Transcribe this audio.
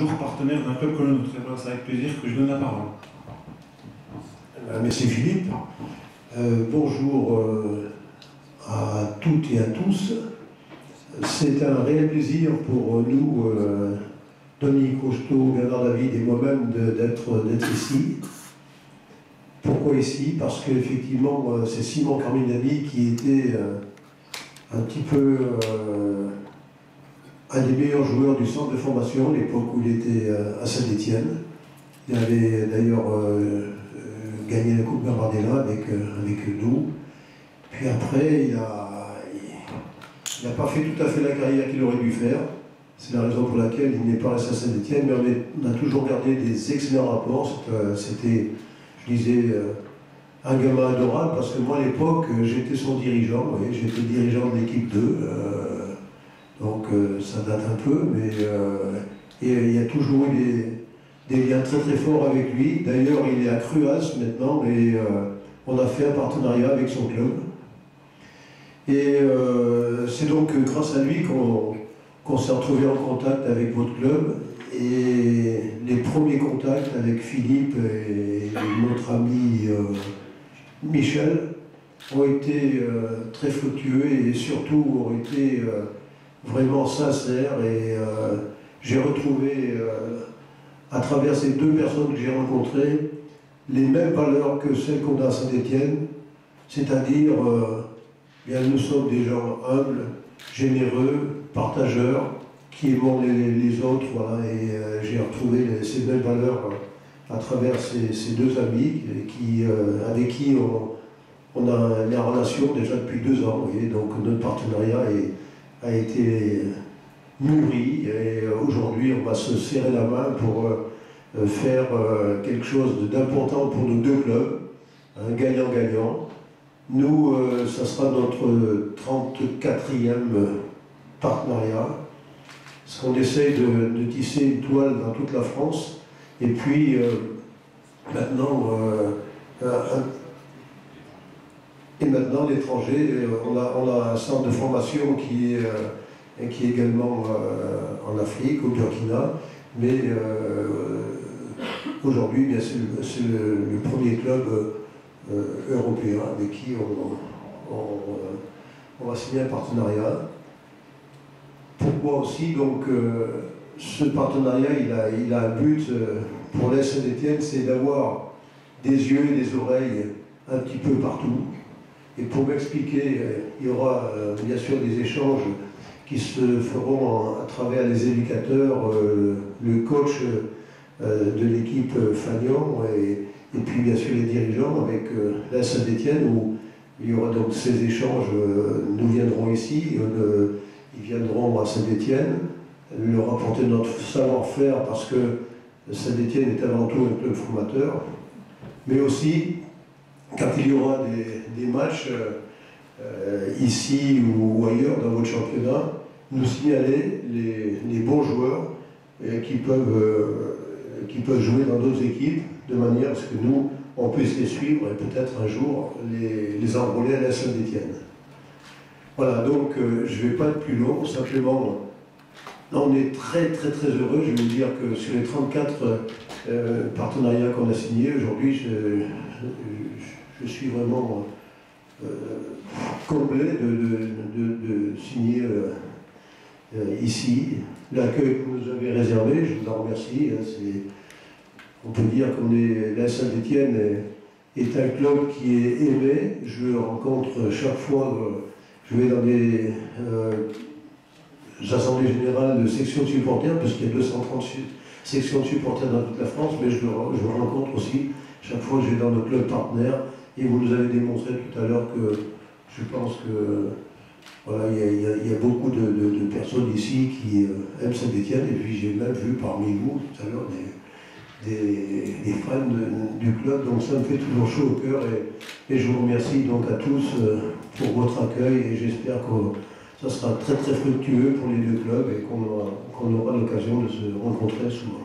jour partenaire d'un club comme le nôtre. Et voilà, c'est avec plaisir que je donne la parole. Merci Philippe. Bonjour à toutes et à tous. C'est un réel plaisir pour nous, Dominique Rocheteau, Bernard David et moi-même, d'être ici. Pourquoi ici? Parce qu'effectivement, c'est Simon Carminelli qui était un petit peu un des meilleurs joueurs du centre de formation à l'époque où il était à Saint-Étienne. Il avait d'ailleurs gagné la Coupe Gambardella avec nous. Puis après, il n'a pas fait tout à fait la carrière qu'il aurait dû faire. C'est la raison pour laquelle il n'est pas resté à Saint-Étienne, mais on a toujours gardé des excellents rapports. C'était, je disais, un gamin adorable, parce que moi à l'époque, j'étais son dirigeant, j'étais dirigeant de l'équipe 2. Donc ça date un peu, mais il y a toujours eu des liens très très forts avec lui. D'ailleurs, il est à Cruas maintenant et on a fait un partenariat avec son club. Et c'est donc grâce à lui qu'on s'est retrouvé en contact avec votre club. Et les premiers contacts avec Philippe et notre ami Michel ont été très fructueux et surtout ont été vraiment sincères. Et j'ai retrouvé à travers ces deux personnes que j'ai rencontrées, les mêmes valeurs que celles qu'on a à Saint-Étienne, c'est-à-dire, bien, nous sommes des gens humbles, généreux, partageurs, qui aimons les autres, voilà, et j'ai retrouvé ces belles valeurs à travers ces deux amis avec qui on a mis en relation déjà depuis 2 ans, et donc notre partenariat a été mûri, et aujourd'hui on va se serrer la main pour faire quelque chose d'important pour nos deux clubs, un gagnant-gagnant. Nous, ça sera notre 34e partenariat, parce qu'on essaye de tisser une toile dans toute la France, et puis maintenant l'étranger, on a un centre de formation qui est également en Afrique, au Burkina, mais aujourd'hui, c'est le premier club européen avec qui on va signer un partenariat. Pourquoi aussi, donc, ce partenariat, il a un but pour l'AS Saint-Étienne, c'est d'avoir des yeux et des oreilles un petit peu partout. Et pour m'expliquer, il y aura bien sûr des échanges qui se feront à travers les éducateurs, le coach de l'équipe Fagnon et puis bien sûr les dirigeants avec l'AS Saint-Étienne, où il y aura donc ces échanges. Nous viendrons ici, ils viendront à Saint-Étienne, leur apporter notre savoir-faire, parce que Saint-Étienne est avant tout un club formateur, mais aussi quand il y aura des matchs ici ou ailleurs dans votre championnat, nous signaler les bons joueurs qui peuvent jouer dans d'autres équipes, de manière à ce que nous, on puisse les suivre et peut-être un jour les enrôler à la Saint-Étienne. Voilà, donc je ne vais pas être plus long, simplement, on est très très très heureux. Je vais vous dire que sur les 34 partenariats qu'on a signés, aujourd'hui, je suis vraiment comblé de signer ici. L'accueil que vous nous avez réservé, je vous en remercie. On peut dire la Saint-Étienne est un club qui est aimé. Je rencontre chaque fois, je vais dans des assemblées générales de sections de supporters, parce qu'il y a 230 sections de supporters dans toute la France, mais je rencontre aussi chaque fois que je vais dans nos clubs partenaires. Et vous nous avez démontré tout à l'heure que je pense que voilà, il y a beaucoup de personnes ici qui aiment Saint-Étienne, et puis j'ai même vu parmi vous tout à l'heure des fans du club, donc ça me fait toujours chaud au cœur, et je vous remercie donc à tous pour votre accueil, et j'espère que ça sera très très fructueux pour les deux clubs et qu'on aura l'occasion de se rencontrer souvent.